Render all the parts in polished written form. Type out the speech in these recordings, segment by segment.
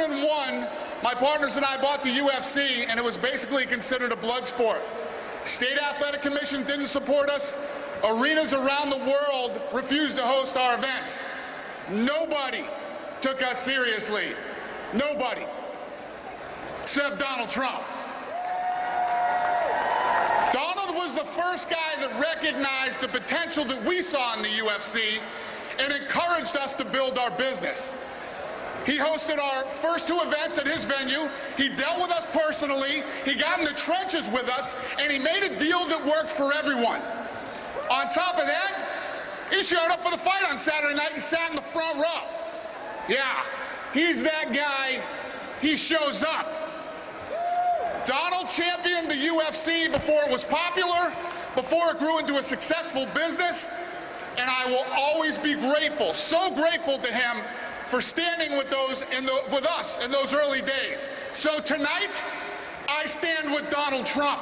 2001, my partners and I bought the UFC, and it was basically considered a blood sport. State Athletic Commission didn't support us. Arenas around the world refused to host our events. Nobody took us seriously. Nobody. Except Donald Trump. Donald was the first guy that recognized the potential that we saw in the UFC and encouraged us to build our business. He hosted our first 2 events at his venue. He dealt with us personally. He got in the trenches with us, and he made a deal that worked for everyone. On top of that, he showed up for the fight on Saturday night and sat in the front row. Yeah, he's that guy. He shows up. Donald championed the UFC before it was popular, before it grew into a successful business, and I will always be grateful, so grateful to him for standing with us in those early days. So tonight, I stand with Donald Trump.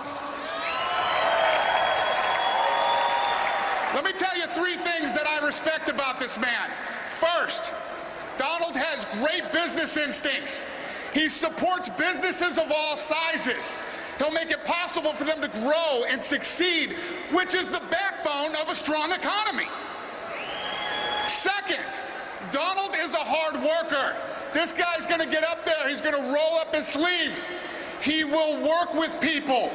Let me tell you 3 things that I respect about this man. First, Donald has great business instincts. He supports businesses of all sizes. He'll make it possible for them to grow and succeed, which is the backbone of a strong economy. Second, Donald is a hard worker. This guy's going to get up there. He's going to roll up his sleeves. He will work with people,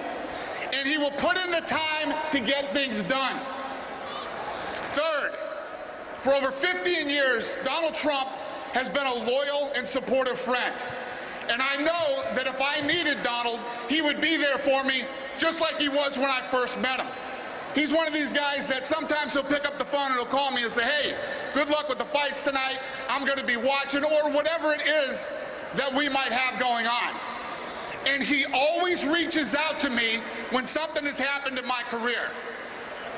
and he will put in the time to get things done. Third, for over 15 years, Donald Trump has been a loyal and supportive friend. And I know that if I needed Donald, he would be there for me, just like he was when I first met him. He's one of these guys that sometimes he'll pick up the phone and he'll call me and say, hey, good luck with the fights tonight. I'm going to be watching, or whatever it is that we might have going on. And he always reaches out to me when something has happened in my career.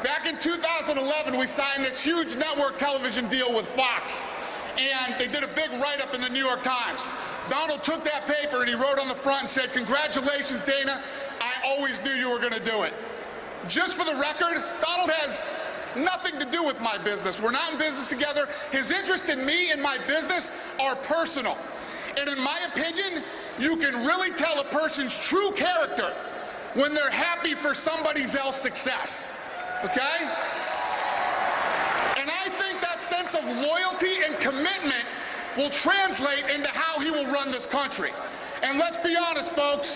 Back in 2011, we signed this huge network television deal with Fox, and they did a big write-up in the New York Times. Donald took that paper and he wrote on the front and said, congratulations, Dana, I always knew you were going to do it. Just for the record, Donald has nothing to do with my business. We're not in business together. His interest in me and my business are personal. And in my opinion, you can really tell a person's true character when they're happy for somebody else's success. Okay? And I think that sense of loyalty and commitment will translate into how he will run this country. And let's be honest, folks,